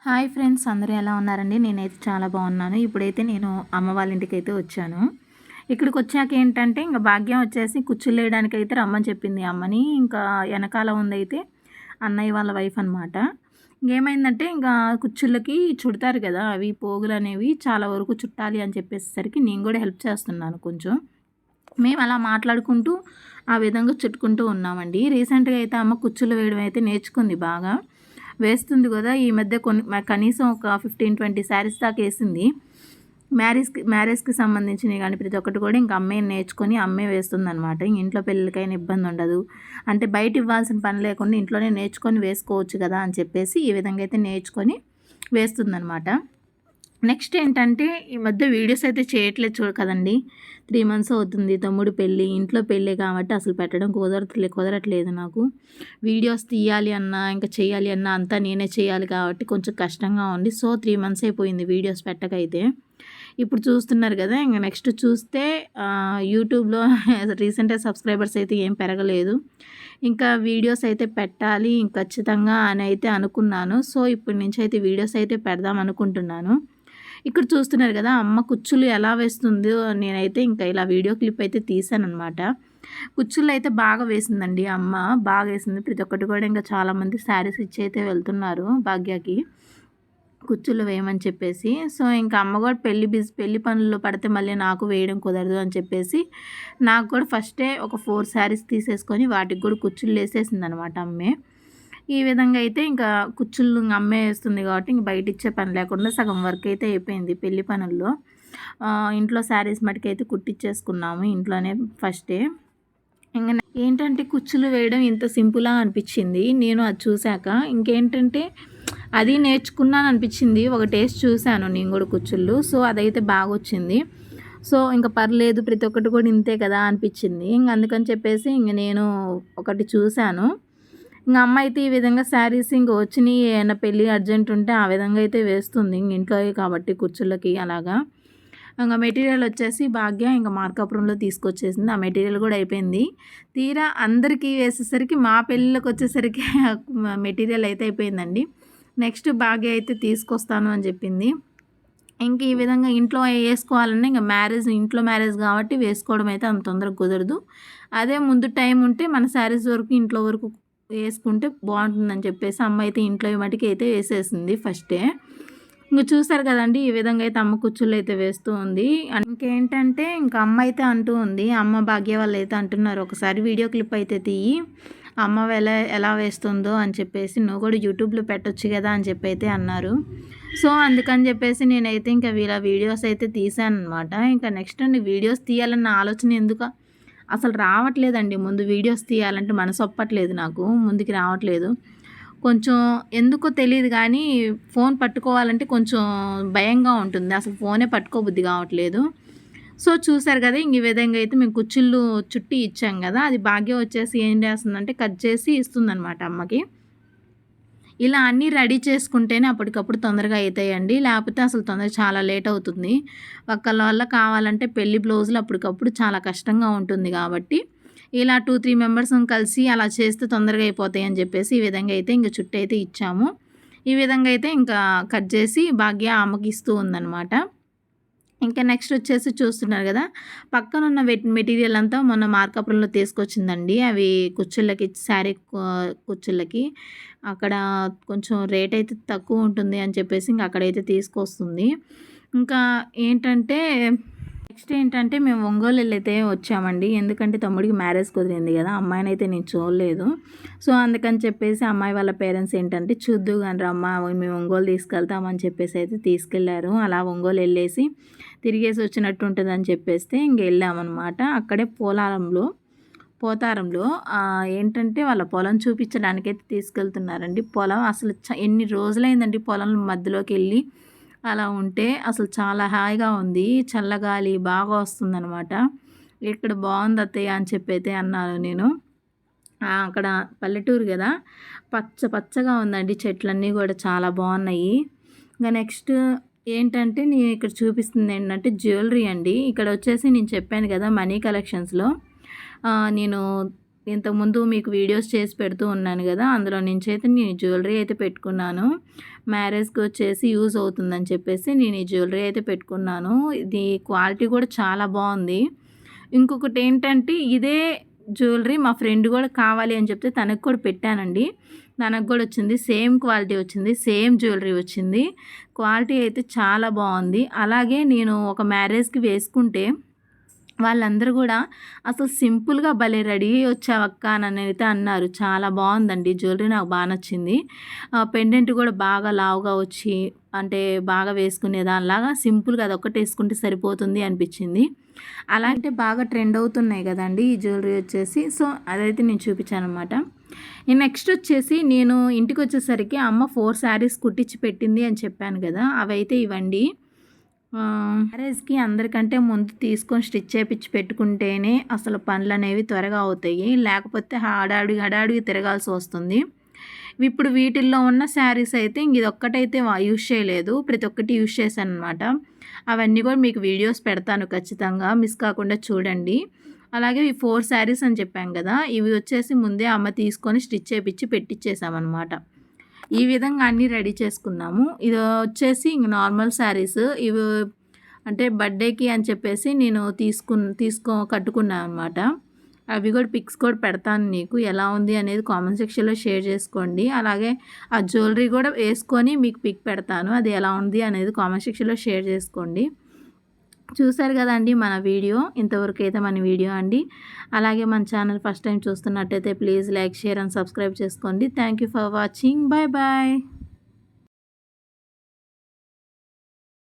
Hi friends, అందరూ ఎలా ఉన్నారండి? నేనైతే చాలా బాగున్నాను. ఇప్పుడైతే నేను అమ్మ వాళ్ళ ఇంటికైతే వచ్చాను. ఇక్కడికి వచ్చాక ఏంటంటే ఇంక భాగ్యం వచ్చేసి కుచ్చులు వేయడానికి అయితే రమ్మని చెప్పింది అమ్మని. ఇంకా వెనకాల ఉందైతే అన్నయ్య వాళ్ళ వైఫ్ అనమాట. ఇంకేమైందంటే ఇంకా కుచ్చుళ్ళకి చుడతారు కదా, అవి పోగులు అనేవి చాలా వరకు చుట్టాలి అని చెప్పేసరికి నేను కూడా హెల్ప్ చేస్తున్నాను కొంచెం. మేము అలా మాట్లాడుకుంటూ ఆ విధంగా చుట్టుకుంటూ ఉన్నామండి. రీసెంట్గా అయితే అమ్మ కుచ్చులు వేయడం అయితే నేర్చుకుంది బాగా. వేస్తుంది కదా, ఈ మధ్య కనీసం ఒక 15-20 శారీస్ దాకా వేసింది. మ్యారేజ్కి సంబంధించినవి కానీ ప్రతి ఒక్కటి కూడా ఇంకా అమ్మే నేర్చుకొని అమ్మే వేస్తుందనమాట. ఇంట్లో పెళ్ళికైనా ఇబ్బంది ఉండదు, అంటే బయట ఇవ్వాల్సిన పని లేకుండా ఇంట్లోనే నేర్చుకొని వేసుకోవచ్చు కదా అని చెప్పేసి ఈ విధంగా అయితే నేర్చుకొని వేస్తుందనమాట. నెక్స్ట్ ఏంటంటే ఈ మధ్య వీడియోస్ అయితే చేయట్లేదు కదండి. 3 మంత్స్ అవుతుంది తమ్ముడు పెళ్ళి, ఇంట్లో పెళ్ళి కాబట్టి అసలు పెట్టడం కుదరట్లేదు నాకు. వీడియోస్ తీయాలి అన్నా ఇంకా చేయాలి అన్నా అంతా నేనే చేయాలి కాబట్టి కొంచెం కష్టంగా ఉంది. సో 3 మంత్స్ అయిపోయింది వీడియోస్ పెట్టకైతే. ఇప్పుడు చూస్తున్నారు కదా, ఇంకా నెక్స్ట్ చూస్తే యూట్యూబ్లో రీసెంట్గా సబ్స్క్రైబర్స్ అయితే ఏం పెరగలేదు. ఇంకా వీడియోస్ అయితే పెట్టాలి ఖచ్చితంగా అని అయితే అనుకున్నాను. సో ఇప్పటి నుంచి అయితే వీడియోస్ అయితే పెడదాం అనుకుంటున్నాను. ఇక్కడ చూస్తున్నారు కదా అమ్మ కుచ్చులు ఎలా వేస్తుందో, నేనైతే ఇంకా ఇలా వీడియో క్లిప్ అయితే తీసానమాట. కుచ్చులు అయితే బాగా వేసిందండి అమ్మ, బాగా వేసింది. ప్రతి ఒక్కటి కూడా ఇంకా చాలామంది శారీస్ ఇచ్చి అయితే వెళ్తున్నారు భాగ్యకి కుచ్చులు వేయమని చెప్పేసి. సో ఇంకా అమ్మ కూడా పెళ్లి పనుల్లో పడితే మళ్ళీ నాకు వేయడం కుదరదు అని చెప్పేసి నాకు కూడా ఫస్టే ఒక 4 శారీస్ తీసేసుకొని వాటికి కూడా కుచ్చులు వేసేసింది అనమాట అమ్మే. ఈ విధంగా అయితే ఇంకా కుచ్చుళ్ళు అమ్మే వేస్తుంది కాబట్టి ఇంక బయట ఇచ్చే పని లేకుండా సగం వర్క్ అయితే అయిపోయింది పెళ్లి పనుల్లో. ఇంట్లో శారీస్ మటుకైతే కుట్టించేసుకున్నాము ఇంట్లోనే ఫస్టే. ఇంకా ఏంటంటే కుచ్చులు వేయడం ఇంత సింపులా అనిపించింది నేను అది చూశాక. ఇంకేంటంటే అది నేర్చుకున్నాను అనిపించింది. ఒక టేస్ట్ చూశాను నేను కూడా కుచ్చుళ్ళు. సో అదైతే బాగా వచ్చింది. సో ఇంకా పర్లేదు, ప్రతి ఒక్కటి కూడా ఇంతే కదా అనిపించింది. ఇంక అందుకని చెప్పేసి ఇంక నేను ఒకటి చూశాను. ఇంక అమ్మ అయితే ఈ విధంగా శారీస్ ఇంక వచ్చినాయి, ఏమైనా పెళ్ళి అర్జెంట్ ఉంటే ఆ విధంగా అయితే వేస్తుంది ఇంట్లో కాబట్టి కుర్చీలకి అలాగా. ఇంకా మెటీరియల్ వచ్చేసి భాగ్య ఇంకా మార్కాపురంలో తీసుకొచ్చేసింది. ఆ మెటీరియల్ కూడా అయిపోయింది. తీరా అందరికీ వేసేసరికి మా పెళ్ళిళ్ళకి వచ్చేసరికి మెటీరియల్ అయితే అయిపోయిందండి. నెక్స్ట్ భాగ్య అయితే తీసుకొస్తాను అని చెప్పింది. ఇంక ఈ విధంగా ఇంట్లో వేసుకోవాలన్నా ఇంకా ఇంట్లో మ్యారేజ్ కాబట్టి వేసుకోవడం అయితే అంత తొందరగా కుదరదు. అదే ముందు టైం ఉంటే మన శారీస్ వరకు ఇంట్లో వరకు వేసుకుంటే బాగుంటుందని చెప్పేసి అమ్మ అయితే ఇంట్లో మటుకు అయితే వేసేసింది ఫస్టే. ఇంక చూసారు కదండి, ఈ విధంగా అయితే అమ్మ కుచ్చుళ్ళు అయితే వేస్తూ ఉంది. ఇంకేంటంటే ఇంకా అమ్మ అయితే అంటూ ఉంది, అమ్మ భాగ్య వాళ్ళు అయితే అంటున్నారు, ఒకసారి వీడియో క్లిప్ అయితే తీయి అమ్మ ఎలా వేస్తుందో అని చెప్పేసి, నువ్వు కూడా యూట్యూబ్లో పెట్టొచ్చు కదా అని చెప్పి అయితే అన్నారు. సో అందుకని చెప్పేసి నేనైతే ఇంకా వీళ్ళ వీడియోస్ అయితే తీసాను అనమాట. ఇంకా నెక్స్ట్ వీడియోస్ తీయాలన్న ఆలోచన ఎందుకు అసలు రావట్లేదండి. ముందు వీడియోస్ తీయాలంటే మనసు ఒప్పట్లేదు, నాకు ముందుకు రావట్లేదు. కొంచెం ఎందుకో తెలియదు కానీ ఫోన్ పట్టుకోవాలంటే కొంచెం భయంగా ఉంటుంది. అసలు ఫోనే పట్టుకోబుద్ధి కావట్లేదు. సో చూసారు కదా, ఈ విధంగా అయితే మేము కుచ్చుళ్ళు చుట్టి ఇచ్చాం కదా, అది భాగ్యం వచ్చేసి ఏం చేస్తుందంటే కట్ చేసి ఇస్తుందన్నమాట అమ్మకి. ఇలా అన్నీ రెడీ చేసుకుంటేనే అప్పటికప్పుడు తొందరగా అవుతాయండి, లేకపోతే అసలు చాలా లేట్ అవుతుంది. ఒక్కళ్ళ వల్ల కావాలంటే పెళ్లి బ్లౌజులు అప్పటికప్పుడు చాలా కష్టంగా ఉంటుంది కాబట్టి ఇలా 2-3 మెంబర్స్ కలిసి అలా చేస్తే తొందరగా అయిపోతాయి అని చెప్పేసి ఈ విధంగా అయితే ఇంకా చుట్టూ అయితే ఇచ్చాము. ఈ విధంగా అయితే ఇంకా కట్ చేసి భాగ్య అమ్మకి ఇస్తూ ఉందన్నమాట. ఇంకా నెక్స్ట్ వచ్చేసి చూస్తున్నారు కదా, పక్కనున్న మెటీరియల్ అంతా మొన్న మార్కాపురంలో తీసుకొచ్చిందండి. అవి కుచ్చుళ్ళకి, శారీ కుచ్చుళ్ళకి అక్కడ కొంచెం రేట్ అయితే తక్కువ ఉంటుంది అని చెప్పేసి ఇంకా అక్కడైతే తీసుకొస్తుంది. ఇంకా ఏంటంటే నెక్స్ట్ ఏంటంటే మేము ఒంగోలు అయితే వచ్చామండి. ఎందుకంటే తమ్ముడికి మ్యారేజ్ కుదిరింది కదా, అమ్మాయిని అయితే నేను చూడలేదు. సో అందుకని చెప్పేసి అమ్మాయి వాళ్ళ పేరెంట్స్ ఏంటంటే చూద్దు కానీ రమ్మ మేము ఒంగోలు తీసుకెళ్తామని చెప్పేసి అయితే తీసుకెళ్లారు. అలా ఒంగోలు వెళ్ళేసి తిరిగేసి వచ్చినట్టు ఉంటుందని చెప్పేస్తే ఇంక వెళ్ళామన్నమాట. అక్కడే పోతారంలో ఏంటంటే వాళ్ళ పొలం చూపించడానికైతే తీసుకెళ్తున్నారండి. పొలం అసలు ఎన్ని రోజులైందండి పొలం మధ్యలోకి వెళ్ళి అలా ఉంటే, అసలు చాలా హాయిగా ఉంది, చల్లగాలి బాగా వస్తుందనమాట. ఇక్కడ బాగుంది అత్తయ్య అని చెప్పి అయితే అన్నాను నేను. అక్కడ పల్లెటూరు కదా, పచ్చగా ఉందండి, చెట్లన్నీ కూడా చాలా బాగున్నాయి. ఇంకా నెక్స్ట్ ఏంటంటే నేను ఇక్కడ చూపిస్తుంది ఏంటంటే జ్యువెలరీ అండి. ఇక్కడ వచ్చేసి నేను చెప్పాను కదా మనీ కలెక్షన్స్లో నేను ఇంతకుముందు మీకు వీడియోస్ చేసి పెడుతూ ఉన్నాను కదా, అందులో నుంచి అయితే నేను జ్యువెలరీ అయితే పెట్టుకున్నాను. మ్యారేజ్కి వచ్చేసి యూజ్ అవుతుందని చెప్పేసి నేను ఈ జ్యువెలరీ అయితే పెట్టుకున్నాను. ఇది క్వాలిటీ కూడా చాలా బాగుంది. ఇంకొకటి ఏంటంటే ఇదే జ్యువెలరీ మా ఫ్రెండ్ కూడా కావాలి అని చెప్తే తనకు కూడా పెట్టానండి. తనకు కూడా వచ్చింది, సేమ్ క్వాలిటీ వచ్చింది, సేమ్ జ్యువెలరీ వచ్చింది. క్వాలిటీ అయితే చాలా బాగుంది. అలాగే నేను ఒక మ్యారేజ్కి వేసుకుంటే వాళ్ళందరూ కూడా అసలు సింపుల్గా భలే రెడీ వచ్చావక్క అని అయితే అన్నారు. చాలా బాగుందండి జ్యువెలరీ, నాకు బాగా నచ్చింది. పెండెంట్ కూడా బాగా లావుగా వచ్చి అంటే బాగా వేసుకునేదానిలాగా సింపుల్గా అదొక్కటి వేసుకుంటే సరిపోతుంది అనిపించింది. అలా అంటే బాగా ట్రెండ్ అవుతున్నాయి కదండి ఈ జ్యువెలరీ వచ్చేసి. సో అదైతే నేను చూపించాను అనమాట. నెక్స్ట్ వచ్చేసి నేను ఇంటికి వచ్చేసరికి అమ్మ 4 శారీస్ కుట్టించి పెట్టింది అని చెప్పాను కదా, అవైతే ఇవ్వండి. మ్యారేజ్కి అందరికంటే ముందు తీసుకొని స్టిచ్ చేయించి పెట్టుకుంటేనే అసలు పనులు అనేవి త్వరగా అవుతాయి, లేకపోతే హడావిడి తిరగాల్సి వస్తుంది. ఇప్పుడు వీటిల్లో ఉన్న శారీస్ అయితే ఇది ఒక్కటైతే యూజ్ చేయలేదు, ప్రతి ఒక్కటి యూజ్ చేశాను అనమాట. అవన్నీ కూడా మీకు వీడియోస్ పెడతాను ఖచ్చితంగా, మిస్ కాకుండా చూడండి. అలాగే ఈ 4 శారీస్ అని చెప్పాం కదా, ఇవి వచ్చేసి ముందే అమ్మ తీసుకొని స్టిచ్ చేయించి పెట్టించేసామన్నమాట. ఈ విధంగా అన్నీ రెడీ చేసుకున్నాము. ఇది వచ్చేసి ఇంక నార్మల్ శారీస్, ఇవి అంటే బర్త్డేకి అని చెప్పేసి నేను కట్టుకున్నాను అనమాట. అవి కూడా పిక్స్ కూడా పెడతాను, నీకు ఎలా ఉంది అనేది కామెంట్ సెక్షన్లో షేర్ చేసుకోండి. అలాగే ఆ జ్యువెలరీ కూడా వేసుకొని మీకు పిక్ పెడతాను, అది ఎలా ఉంది అనేది కామెంట్ సెక్షన్లో షేర్ చేసుకోండి. చూసారు కదండి మన వీడియో, ఇంతవరకు అయితే మన వీడియో అండి. అలాగే మన ఛానల్ ఫస్ట్ టైం చూస్తున్నట్టయితే please like, share and subscribe చేసుకోండి. Thank you for watching. Bye bye.